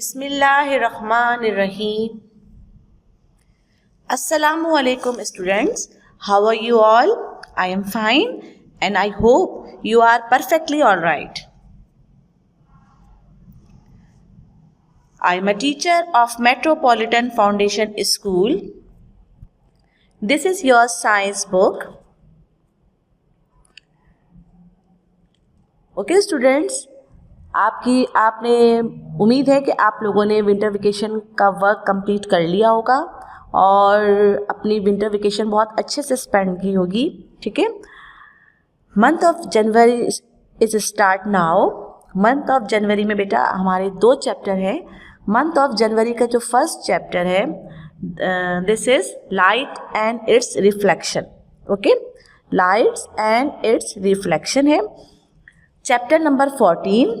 Bismillahirrahmanirrahim. Assalamu alaikum students. How are you all? I am fine and I hope you are perfectly alright. I am a teacher of Metropolitan Foundation School. This is your science book. Okay students, आपने उम्मीद है कि आप लोगों ने winter vacation का work complete कर लिया होगा और अपनी विंटर वेकेशन बहुत अच्छे से स्पेंड की होगी. ठीक है. Month of January is start now. Month of January में बेटा हमारे 2 चैप्टर हैं. मंथ ऑफ जनवरी का जो फर्स्ट चैप्टर है this is light and its reflection. Okay, lights and its reflection है. Chapter number 14,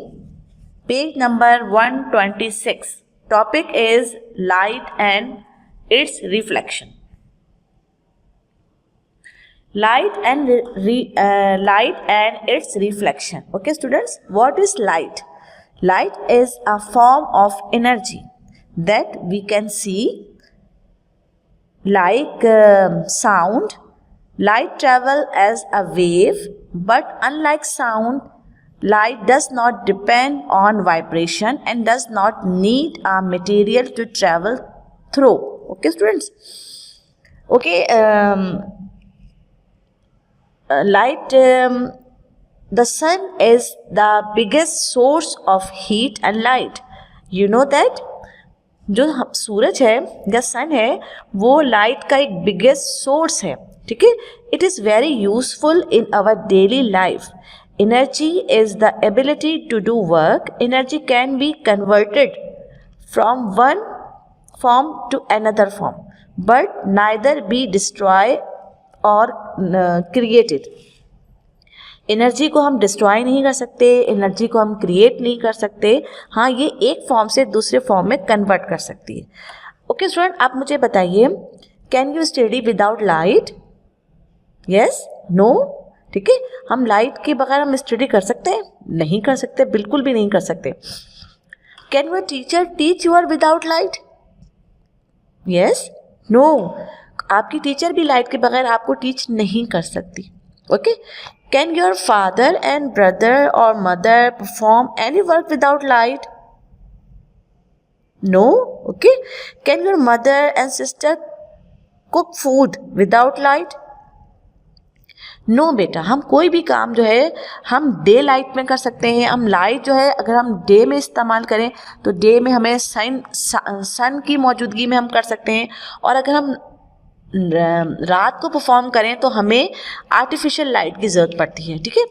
page number 126. Topic is light and its reflection. Light and its reflection. Okay students, what is light? Light is a form of energy that we can see like sound. Light travel as a wave, but unlike sound, light does not depend on vibration and does not need a material to travel through. Okay students. Okay, light, the sun is the biggest source of heat and light. You know that जो सूरज है या सन है वो light का एक biggest source है. ठीक है. It is very useful in our daily life. Energy is the ability to do work. Energy can be converted from one form to another form but neither be destroy और created. Energy को हम destroy नहीं कर सकते, energy को हम create नहीं कर सकते. हाँ, ये एक फॉर्म से दूसरे फॉर्म में कन्वर्ट कर सकती है. ओके स्टूडेंट, आप मुझे बताइए, can you study without light? Yes, no? ठीक है. हम लाइट के बगैर हम स्टडी कर सकते हैं? नहीं कर सकते, बिल्कुल भी नहीं कर सकते. Can your teacher teach you are without light? Yes, no? आपकी टीचर भी लाइट के बगैर आपको टीच नहीं कर सकती. Okay. Can your father and brother और mother perform any work without light? No. Okay. Can your mother and sister cook food without light? No बेटा, हम कोई भी काम जो है हम डे लाइट में कर सकते हैं. हम लाइट जो है अगर हम डे में इस्तेमाल करें तो डे में हमें सन की मौजूदगी में हम कर सकते हैं, और अगर हम रात को परफॉर्म करें तो हमें आर्टिफिशियल लाइट की ज़रूरत पड़ती है. ठीक है.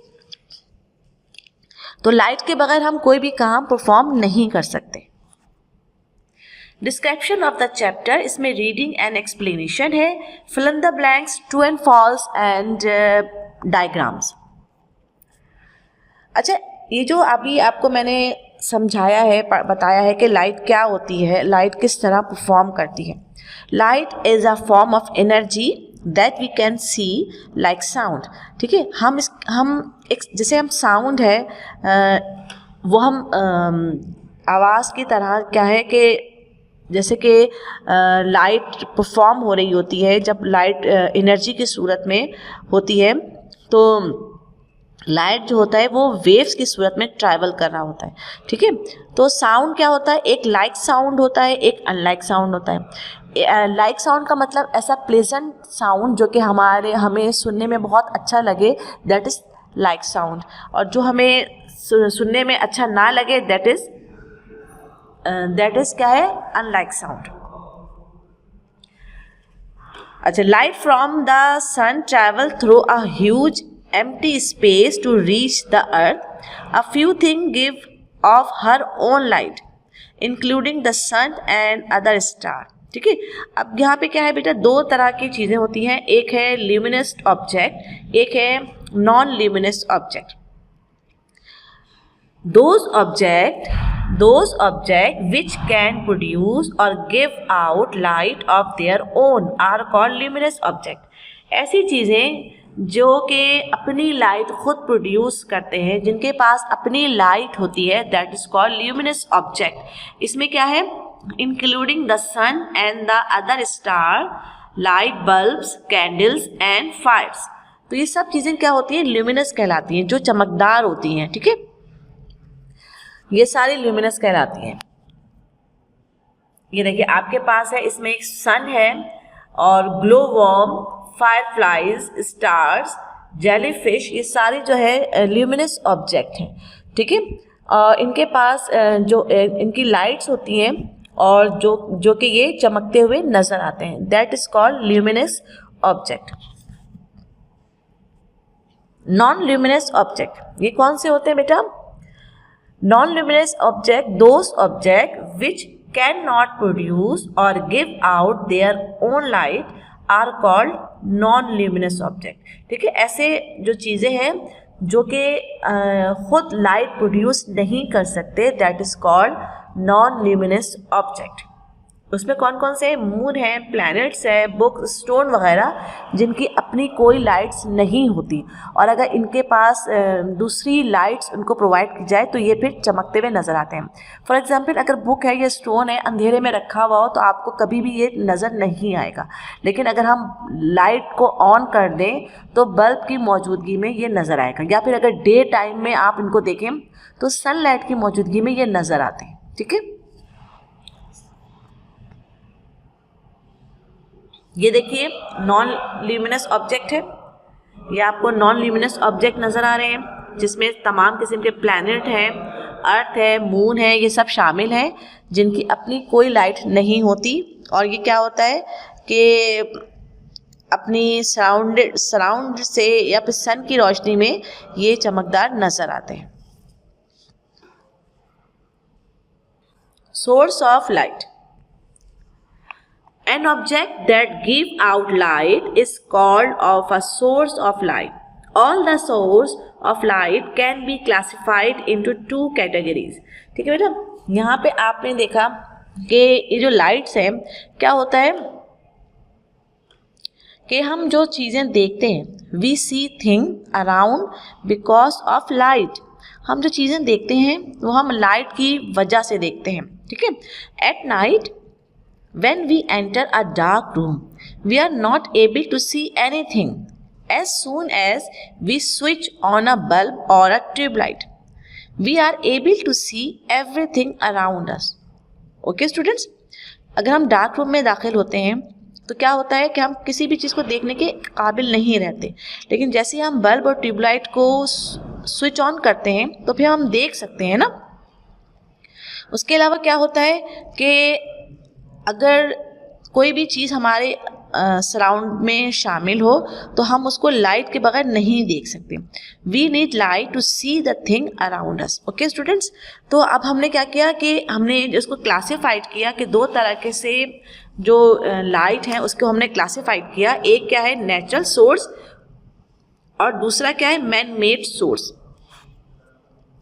तो लाइट के बगैर हम कोई भी काम परफॉर्म नहीं कर सकते. डिस्क्रिप्शन ऑफ द चैप्टर, इसमें रीडिंग एंड एक्सप्लेनेशन है. Fill in the blanks, true and false and diagrams. अच्छा, ये जो अभी आपको मैंने समझाया है, बताया है कि लाइट क्या होती है, लाइट किस तरह परफॉर्म करती है. Light is a form of energy that we can see like sound. ठीक है. जैसे हम साउंड है वो हम आवाज़ की तरह क्या है कि जैसे कि लाइट परफॉर्म हो रही होती है. जब लाइट एनर्जी की सूरत में होती है तो लाइट जो होता है वो वेव्स की सूरत में ट्रैवल कर रहा होता है. ठीक है. तो साउंड क्या होता है, एक लाइक साउंड होता है, एक अनलाइक साउंड होता है. लाइक साउंड का मतलब ऐसा प्लेजेंट साउंड जो कि हमें सुनने में बहुत अच्छा लगे, दैट इज़ लाइक साउंड. और जो हमें सुनने में अच्छा ना लगे दैट इज़ क्या है, अनलाइक साउंड. अच्छा, light from the sun travel through a huge empty space to reach the earth. A few things give off her own light, including the sun and other star. ठीक है. अब यहाँ पे क्या है बेटा, 2 तरह की चीज़ें होती हैं. एक है ल्यूमिनस ऑब्जेक्ट, एक है non luminous object. Those objects which can produce or give out light of their own are called luminous object, ऐसी चीज़ें जो कि अपनी लाइट खुद प्रोड्यूस करते हैं, जिनके पास अपनी लाइट होती है, that is called luminous object. इसमें क्या है, including the sun and the other star, light bulbs, candles and fires. तो ये सब चीज़ें क्या होती हैं, ल्यूमिनस कहलाती हैं, जो चमकदार होती हैं। ठीक है, ये सारी ल्यूमिनस कहलाती हैं। ये देखिए आपके पास है, इसमें एक सन है और glow worm, fireflies, stars, jellyfish, ये सारी जो है ल्यूमिनस ऑब्जेक्ट हैं। ठीक है, इनके पास जो इनकी लाइट्स होती हैं और जो कि ये चमकते हुए नजर आते हैं, that is called luminous object. Non luminous object, ये कौन से होते हैं बेटा? Non luminous object, those object which can not produce और give out their own light are called non luminous object. ठीक है, ऐसे जो चीज़ें हैं जो कि खुद लाइट प्रोड्यूस नहीं कर सकते, that is called non luminous object. उसमें कौन कौन से? मून है, प्लैनेट्स है, बुक, स्टोन वगैरह, जिनकी अपनी कोई लाइट्स नहीं होती और अगर इनके पास दूसरी लाइट्स उनको प्रोवाइड की जाए तो ये फिर चमकते हुए नज़र आते हैं। फॉर एग्जांपल, अगर बुक है या स्टोन है, अंधेरे में रखा हुआ हो तो आपको कभी भी ये नज़र नहीं आएगा, लेकिन अगर हम लाइट को ऑन कर दें तो बल्ब की मौजूदगी में ये नज़र आएगा, या फिर अगर डे टाइम में आप इनको देखें तो सनलाइट की मौजूदगी में ये नज़र आते हैं। ठीक है, ये देखिए नॉन ल्यूमिनस ऑब्जेक्ट है, ये आपको नॉन ल्यूमिनस ऑब्जेक्ट नज़र आ रहे हैं, जिसमें तमाम किस्म के प्लैनेट हैं, अर्थ है, मून है, ये सब शामिल हैं, जिनकी अपनी कोई लाइट नहीं होती और ये क्या होता है कि अपनी सराउंड से या फिर सन की रोशनी में ये चमकदार नज़र आते हैं। Source of light, an object that give out light is called of a source of light. All the source of light can be classified into two categories. ठीक है बेटा, यहाँ पे आपने देखा कि ये जो लाइट्स हैं, क्या होता है कि हम जो चीज़ें देखते हैं, we see thing around because of light. हम जो चीज़ें देखते हैं वो हम लाइट की वजह से देखते हैं। ठीक है, at night when we enter a dark room, we are not able to see anything. As soon as we switch on a bulb or a tube light, we are able to see everything around us. Okay students, अगर हम dark room में दाखिल होते हैं तो क्या होता है कि हम किसी भी चीज़ को देखने के काबिल नहीं रहते, लेकिन जैसे हम बल्ब और ट्यूबलाइट को स्विच ऑन करते हैं तो फिर हम देख सकते हैं ना। उसके अलावा क्या होता है कि अगर कोई भी चीज़ हमारे सराउंड में शामिल हो तो हम उसको लाइट के बगैर नहीं देख सकते। We need light to see the thing around us. Okay students, तो अब हमने क्या किया कि हमने इसको क्लासिफाइड किया कि दो तरह के से जो लाइट हैं उसको हमने क्लासिफाइड किया। एक क्या है, नेचुरल सोर्स, और दूसरा क्या है, मैन मेड सोर्स।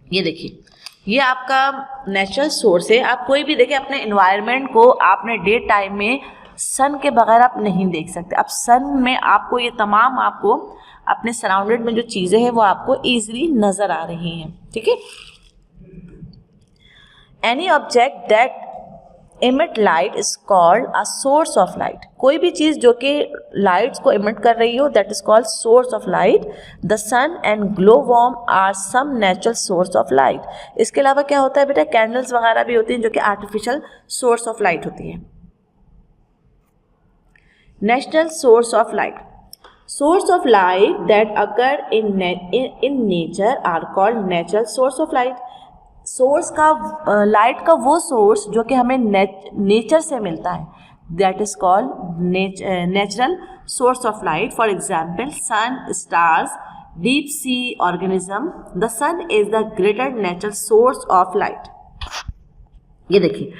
ये देखिए, ये आपका नेचुरल सोर्स है। आप कोई भी देखें अपने इन्वायरमेंट को, आपने डे टाइम में सन के बगैर आप नहीं देख सकते। अब सन में आपको ये तमाम आपको अपने सराउंडेड में जो चीज़ें हैं वो आपको ईजिली नज़र आ रही हैं। ठीक है, any object that emit light is called a source of light. कोई भी चीज़ जो कि लाइट्स को emit कर रही हो, that is called source of light. The sun and glowworm are some natural source of light. इसके अलावा क्या होता है बेटा, कैंडल्स वगैरह भी होती हैं जो कि आर्टिफिशियल सोर्स ऑफ लाइट होती हैं। Natural source of light, source of light that occur in nature are called natural source of light. Source का लाइट का वो सोर्स जो कि हमें नेचर से मिलता है, that is called natural source of light. For example, sun, stars, deep sea organism. The sun is the greater natural source of light. ये देखिए,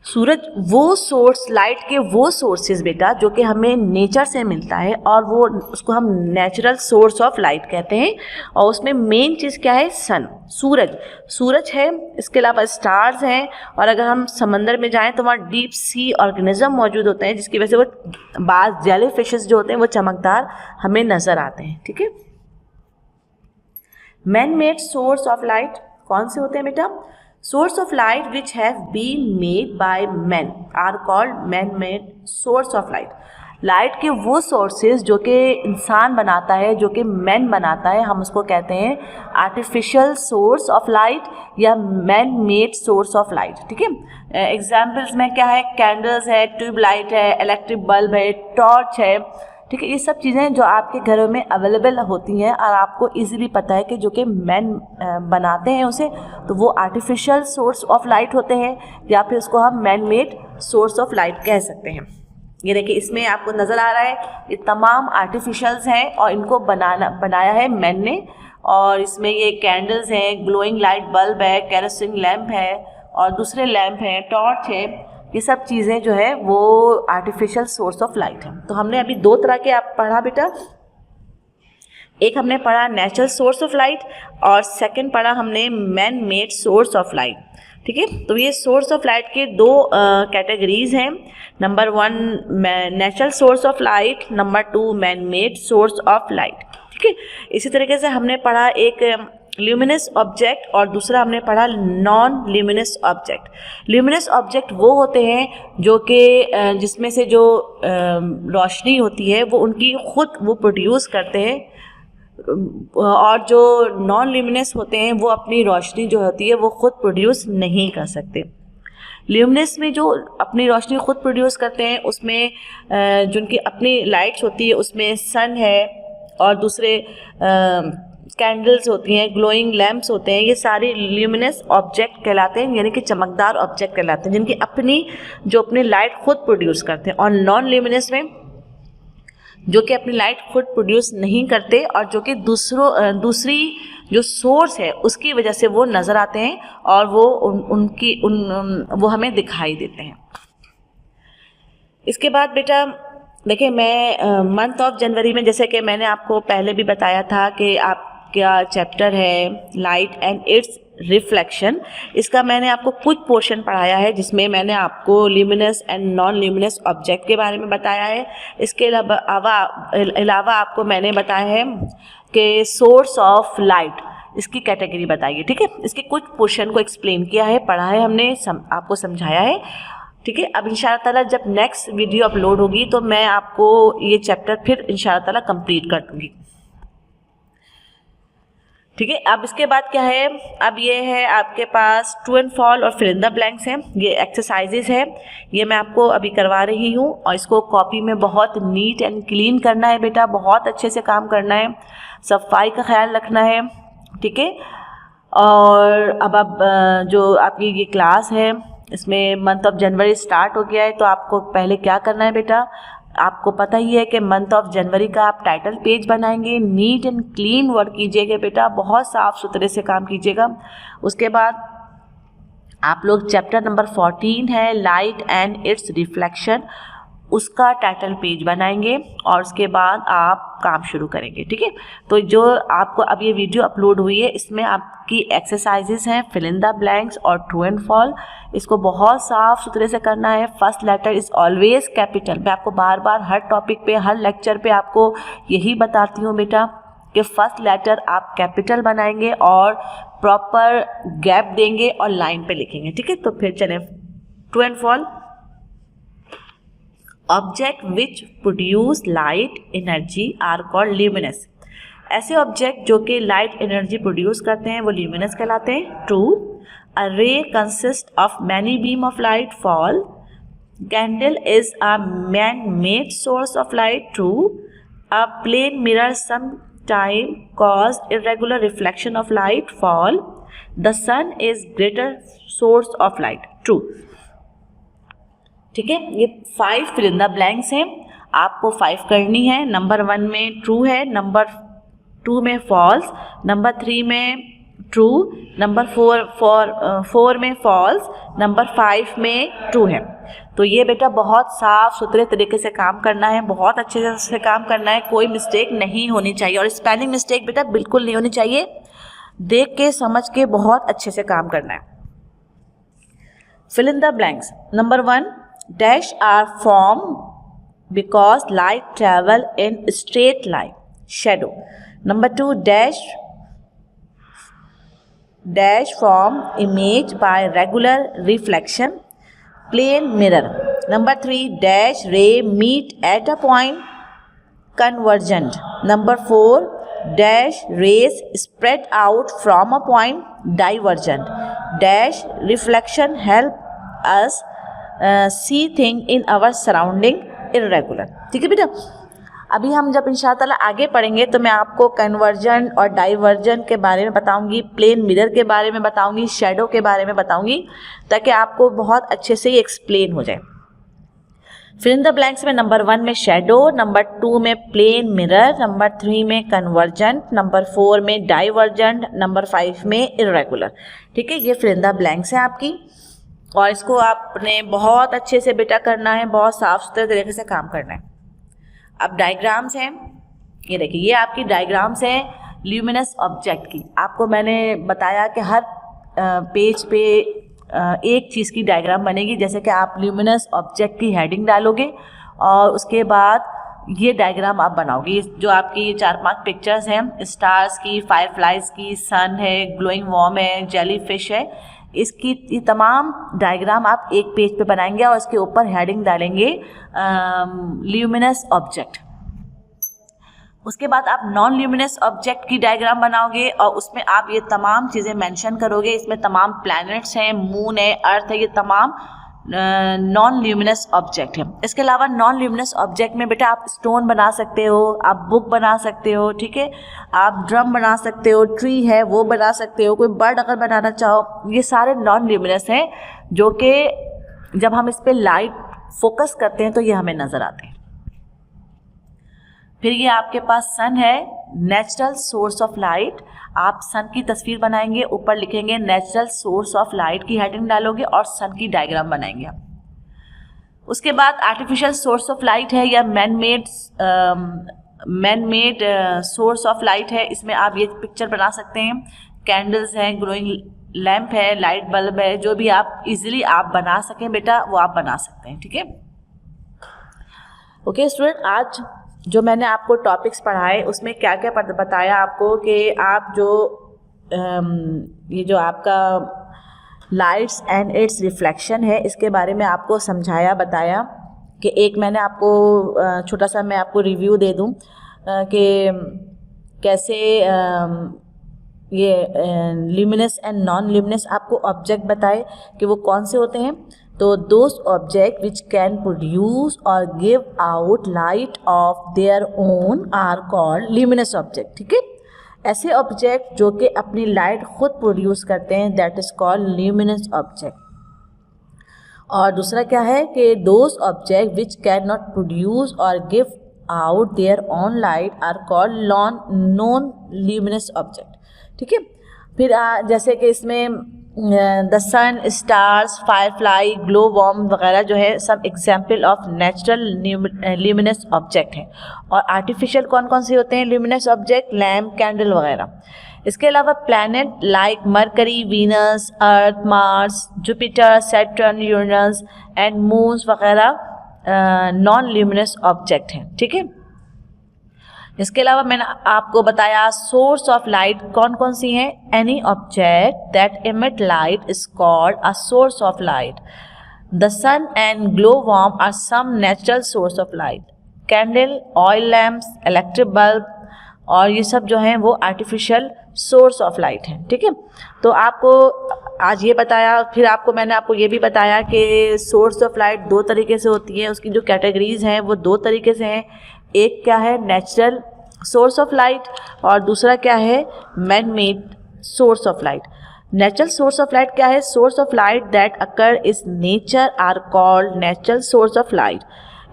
सूरज वो सोर्स, लाइट के वो सोर्सेज बेटा जो कि हमें नेचर से मिलता है, और वो उसको हम नेचुरल सोर्स ऑफ लाइट कहते हैं। और उसमें मेन चीज़ क्या है? सन, सूरज है। इसके अलावा स्टार्स हैं, और अगर हम समंदर में जाएं तो वहाँ डीप सी ऑर्गेनिज्म मौजूद होते हैं, जिसकी वजह से वो बाज जेली फिशेस जो होते हैं वो चमकदार हमें नज़र आते हैं। ठीक है। Man made source of light कौन से होते हैं बेटा? Source of light which have been made by men are called man-made source of light. Light के वो सोर्सेज जो कि इंसान बनाता है, जो कि मैन बनाता है, हम उसको कहते हैं आर्टिफिशियल सोर्स ऑफ लाइट या man made source of light. ठीक है। एग्जाम्पल्स में क्या है? कैंडल्स है, ट्यूबलाइट है, इलेक्ट्रिक बल्ब है, टॉर्च है। ठीक है। ये सब चीज़ें जो आपके घरों में अवेलेबल होती हैं और आपको इजीली पता है कि जो कि मैन बनाते हैं उसे, तो वो आर्टिफिशियल सोर्स ऑफ लाइट होते हैं, या फिर उसको हम man made source of light कह सकते हैं। ये देखिए, इसमें आपको नज़र आ रहा है ये तमाम आर्टिफिशियल्स हैं और इनको बनाया है मैन ने। और इसमें ये कैंडल्स हैं, ग्लोइंग लाइट बल्ब है, केरोसिन लैम्प है, और दूसरे लैम्प हैं, टॉर्च है। ये सब चीज़ें जो है वो आर्टिफिशियल सोर्स ऑफ लाइट है। तो हमने अभी दो तरह के आप पढ़ा बेटा, एक हमने पढ़ा नेचुरल सोर्स ऑफ लाइट, और सेकंड पढ़ा हमने man made source of light. ठीक है। तो ये सोर्स ऑफ लाइट के दो कैटेगरीज हैं। Number 1 natural source of light, number 2 man made source of light. ठीक है। इसी तरीके से हमने पढ़ा एक ल्यूमिनस ऑब्जेक्ट और दूसरा हमने पढ़ा non luminous object. Luminous object वो होते हैं जो कि जिसमें से जो रोशनी होती है वो उनकी खुद वो प्रोड्यूस करते हैं, और जो नॉन ल्यूमिनस होते हैं वो अपनी रोशनी जो होती है वो खुद प्रोड्यूस नहीं कर सकते। ल्यूमिनस में जो अपनी रोशनी खुद प्रोड्यूस करते हैं उसमें जो उनकी अपनी लाइट्स होती है उसमें सन है, और दूसरे कैंडल्स होती हैं, ग्लोइंग लैम्प्स होते हैं। ये सारे ल्यूमिनस ऑब्जेक्ट कहलाते हैं, यानी कि चमकदार ऑब्जेक्ट कहलाते हैं, जिनकी अपनी लाइट खुद प्रोड्यूस करते हैं। और नॉन ल्यूमिनस में जो कि अपनी लाइट खुद प्रोड्यूस नहीं करते और जो कि दूसरी जो सोर्स है उसकी वजह से वो नज़र आते हैं और वो वो हमें दिखाई देते हैं। इसके बाद बेटा देखिए, मैं मंथ ऑफ जनवरी में, जैसे कि मैंने आपको पहले भी बताया था कि आपका चैप्टर है लाइट एंड इट्स रिफ्लेक्शन, इसका मैंने आपको कुछ पोर्शन पढ़ाया है जिसमें मैंने आपको luminous and non luminous object के बारे में बताया है। इसके अलावा आपको मैंने बताया है कि सोर्स ऑफ लाइट, इसकी कैटेगरी बताइए। ठीक है। इसके कुछ पोर्शन को एक्सप्लेन किया है, पढ़ा है हमने, आपको समझाया है। ठीक है। अब इंशाअल्लाह ताला जब नेक्स्ट वीडियो अपलोड होगी तो मैं आपको ये चैप्टर फिर इंशाअल्लाह ताला कंप्लीट कर दूँगी। ठीक है। अब इसके बाद क्या है? अब ये है आपके पास ट्रू एंड फॉल और फिल इन द ब्लैंक्स हैं। ये एक्सरसाइजेज है, ये मैं आपको अभी करवा रही हूँ, और इसको कॉपी में बहुत नीट एंड क्लीन करना है बेटा, बहुत अच्छे से काम करना है, सफाई का ख्याल रखना है। ठीक है। और अब जो आपकी ये क्लास है इसमें मंथ ऑफ जनवरी स्टार्ट हो गया है, तो आपको पहले क्या करना है बेटा? आपको पता ही है कि मंथ ऑफ जनवरी का आप टाइटल पेज बनाएंगे, नीट एंड क्लीन वर्क कीजिएगा बेटा, बहुत साफ़ सुथरे से काम कीजिएगा। उसके बाद आप लोग चैप्टर नंबर 14 है लाइट एंड इट्स रिफ्लेक्शन, उसका टाइटल पेज बनाएंगे और उसके बाद आप काम शुरू करेंगे। ठीक है। तो जो आपको अब ये वीडियो अपलोड हुई है इसमें आपकी एक्सरसाइजेस हैं फिल इन द ब्लैंक्स और ट्रू एंड फॉल, इसको बहुत साफ सुथरे से करना है। First letter is always capital. मैं आपको बार बार हर टॉपिक पे, हर लेक्चर पे आपको यही बताती हूँ बेटा कि फर्स्ट लेटर आप कैपिटल बनाएंगे और प्रॉपर गैप देंगे और लाइन पे लिखेंगे। ठीक है। तो फिर चलें, true and fall. Object which produce light energy are called luminous. ऐसे ऑब्जेक्ट जो कि लाइट एनर्जी प्रोड्यूस करते हैं वो ल्यूमिनस कहलाते हैं। True. A ray consist of many beam of light. Fall. Candle is a man made source of light. True. A plane mirror some time cause irregular reflection of light. Fall. The sun is greater source of light. True. ठीक है। ये 5 fill in the blanks हैं, आपको 5 करनी है। Number 1 में true है, number 2 में फॉल्स, नंबर 3 में ट्रू, नंबर 4 में फॉल्स, नंबर 5 में ट्रू है। तो ये बेटा बहुत साफ सुथरे तरीके से काम करना है, बहुत अच्छे से काम करना है, कोई मिस्टेक नहीं होनी चाहिए। और स्पेलिंग मिस्टेक बेटा बिल्कुल नहीं होनी चाहिए, देख के समझ के बहुत अच्छे से काम करना है। Fill in the blanks. Number 1, dash are form because light travel in straight line, shadow. Number 2, dash form image by regular reflection, plane mirror. Number 3, dash ray meet at a point, convergent. Number 4, dash rays spread out from a point, divergent. Dash reflection help us see things in our surrounding, irregular. ठीक है बेटा, अभी हम जब इंशाअल्लाह ताला आगे पढ़ेंगे तो मैं आपको कन्वर्जन और डाइवर्जन के बारे में बताऊंगी, प्लेन मिरर के बारे में बताऊंगी, शेडो के बारे में बताऊंगी, ताकि आपको बहुत अच्छे से ये एक्सप्लेन हो जाए। फिर इन द ब्लैंक्स में नंबर 1 में शेडो, नंबर 2 में प्लेन मिरर, नंबर 3 में कन्वर्जेंट, नंबर 4 में डाइवर्जेंट, नंबर 5 में इरेगुलर। ठीक है, ये फिर इन द ब्लैंक्स है आपकी, और इसको आपने बहुत अच्छे से बेटा करना है, बहुत साफ सुथरे तरीके से काम करना है। अब डायग्राम्स हैं, ये देखिए, ये आपकी डायग्राम्स हैं ल्यूमिनस ऑब्जेक्ट की। आपको मैंने बताया कि हर पेज पे एक चीज़ की डायग्राम बनेगी। जैसे कि आप ल्यूमिनस ऑब्जेक्ट की हेडिंग डालोगे और उसके बाद ये डायग्राम आप बनाओगे। जो आपकी 4-5 पिक्चर्स हैं, स्टार्स की, फायरफ्लाइज की, सन है, ग्लोइंग वॉर्म है, जेली फिश है, इसकी ये तमाम डायग्राम आप एक पेज पे बनाएंगे और इसके ऊपर हेडिंग डालेंगे ल्यूमिनस ऑब्जेक्ट। उसके बाद आप नॉन ल्यूमिनस ऑब्जेक्ट की डायग्राम बनाओगे और उसमें आप ये तमाम चीज़ें मेंशन करोगे। इसमें तमाम प्लैनेट्स हैं, मून है, अर्थ है, ये तमाम नॉन ल्यूमिनस ऑब्जेक्ट है। इसके अलावा नॉन ल्यूमिनस ऑब्जेक्ट में बेटा आप स्टोन बना सकते हो, आप बुक बना सकते हो, ठीक है, आप ड्रम बना सकते हो, ट्री है वो बना सकते हो, कोई बर्ड अगर बनाना चाहो, ये सारे नॉन ल्यूमिनस हैं जो कि जब हम इस पर लाइट फोकस करते हैं तो ये हमें नज़र आते हैं। फिर ये आपके पास सन है, नेचुरल सोर्स ऑफ लाइट। आप सन की तस्वीर बनाएंगे, ऊपर लिखेंगे नेचुरल सोर्स ऑफ लाइट की हेडिंग डालोगे और सन की डायग्राम बनाएंगे आप। उसके बाद आर्टिफिशियल सोर्स ऑफ लाइट है या man made source of light है। इसमें आप ये पिक्चर बना सकते हैं, कैंडल्स हैं, ग्लोइंग लैम्प है, लाइट बल्ब है, जो भी आप इजीली आप बना सकें बेटा वो आप बना सकते हैं। ठीक है, ओके स्टूडेंट, आज जो मैंने आपको टॉपिक्स पढ़ाए उसमें क्या क्या बताया आपको कि आप जो ये जो आपका लाइट्स एंड इट्स रिफ्लेक्शन है इसके बारे में आपको समझाया, बताया कि एक मैंने आपको छोटा सा मैं आपको रिव्यू दे दूं कि कैसे ये ल्यूमिनस एंड नॉन ल्यूमिनस आपको ऑब्जेक्ट बताए कि वो कौन से होते हैं। तो those object which can produce और give out light of their own are called luminous object. ठीक है, ऐसे ऑब्जेक्ट जो कि अपनी लाइट खुद प्रोड्यूस करते हैं that is called luminous object. और दूसरा क्या है कि those object which can not produce और give out their own light are called non luminous object. ठीक है, फिर जैसे कि इसमें the sun, stars, firefly, glow worm वगैरह जो है सब example of natural luminous object हैं। और आर्टिफिशियल कौन कौन से होते हैं ल्यूमिनस ऑब्जेक्ट? लैम्प, कैंडल वगैरह। इसके अलावा planet like mercury, Venus, earth, Mars, Jupiter, Saturn, Uranus and moons वगैरह नॉन ल्यूमिनस ऑब्जेक्ट हैं। ठीक है, इसके अलावा मैंने आपको बताया सोर्स ऑफ लाइट कौन कौन सी हैं। Any object that emit light is called a source of light. The sun and glow worm are some natural source of light. Candle, oil lamps, electric bulb और ये सब जो हैं वो आर्टिफिशियल सोर्स ऑफ लाइट हैं। ठीक है, तो आपको आज ये बताया, फिर मैंने आपको ये भी बताया कि सोर्स ऑफ लाइट 2 तरीके से होती है, उसकी जो कैटेगरीज हैं वो 2 तरीके से हैं। एक क्या है नेचुरल सोर्स ऑफ लाइट और दूसरा क्या है man made source of light. Natural source of light क्या है? Source of light that occur is nature are called natural source of light.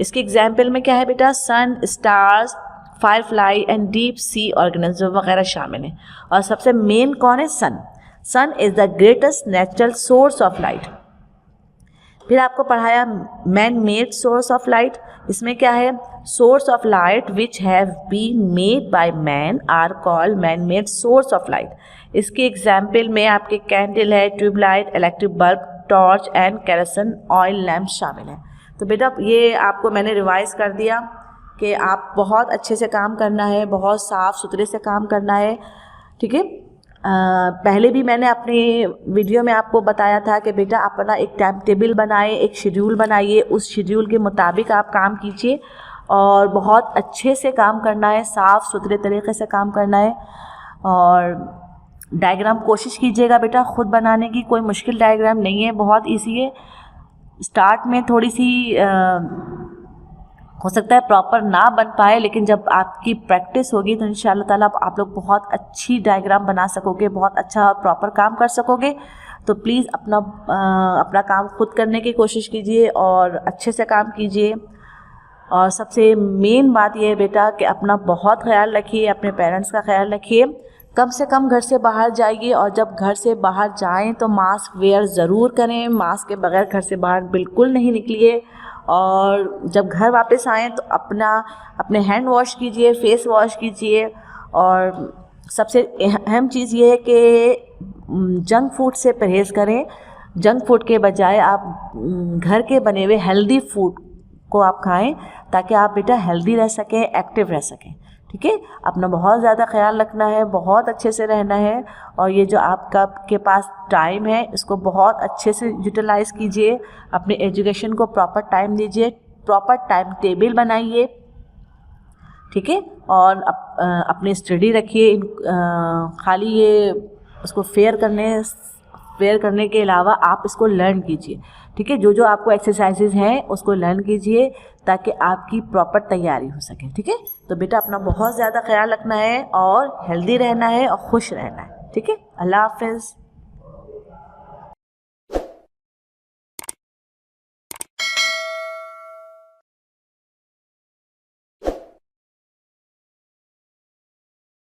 इसके एग्जाम्पल में क्या है बेटा? Sun, stars, firefly and deep sea organism वगैरह शामिल हैं। और सबसे मेन कौन है? Sun. Sun is the greatest natural source of light. फिर आपको पढ़ाया man made source of light. इसमें क्या है? Source of light which have been made by man are called man made source of light. इसके example में आपके candle है, tubelight, electric bulb, torch and kerosene oil lamp शामिल है। तो बेटा ये आपको मैंने रिवाइज कर दिया कि आप बहुत अच्छे से काम करना है, बहुत साफ़ सुथरे से काम करना है, ठीक है। पहले भी मैंने अपनी वीडियो में आपको बताया था कि बेटा अपना एक टाइम टेबल बनाए, एक शेड्यूल बनाइए, उस शेड्यूल के मुताबिक आप काम कीजिए और बहुत अच्छे से काम करना है, साफ़ सुथरे तरीके से काम करना है। और डायग्राम कोशिश कीजिएगा बेटा खुद बनाने की, कोई मुश्किल डायग्राम नहीं है, बहुत ईजी है। स्टार्ट में थोड़ी सी हो सकता है प्रॉपर ना बन पाए, लेकिन जब आपकी प्रैक्टिस होगी तो इंशाल्लाह ताला आप लोग बहुत अच्छी डायग्राम बना सकोगे, बहुत अच्छा प्रॉपर काम कर सकोगे। तो प्लीज़ अपना काम खुद करने की कोशिश कीजिए और अच्छे से काम कीजिए। और सबसे मेन बात यह है बेटा कि अपना बहुत ख्याल रखिए, अपने पेरेंट्स का ख्याल रखिए, कम से कम घर से बाहर जाइए और जब घर से बाहर जाएं तो मास्क वेयर ज़रूर करें, मास्क के बगैर घर से बाहर बिल्कुल नहीं निकलिए। और जब घर वापस आएँ तो अपने हैंड वॉश कीजिए, फेस वॉश कीजिए। और सबसे अहम चीज़ ये है कि जंक फूड से परहेज़ करें। जंक फूड के बजाय आप घर के बने हुए हेल्दी फूड को आप खाएं ताकि आप बेटा हेल्दी रह सकें, एक्टिव रह सकें, ठीक है। अपना बहुत ज़्यादा ख्याल रखना है, बहुत अच्छे से रहना है। और ये जो आपका के पास टाइम है इसको बहुत अच्छे से यूटिलाइज़ कीजिए, अपने एजुकेशन को प्रॉपर टाइम दीजिए, प्रॉपर टाइम टेबल बनाइए, ठीक है। और अपनी स्टडी रखिए, खाली ये उसको फेयर करने के अलावा आप इसको लर्न कीजिए, ठीक है। जो आपको एक्सरसाइजेज हैं उसको लर्न कीजिए ताकि आपकी प्रॉपर तैयारी हो सके, ठीक है। तो बेटा अपना बहुत ज़्यादा ख्याल रखना है और हेल्दी रहना है और खुश रहना है, ठीक है। अल्लाह हाफ़िज़।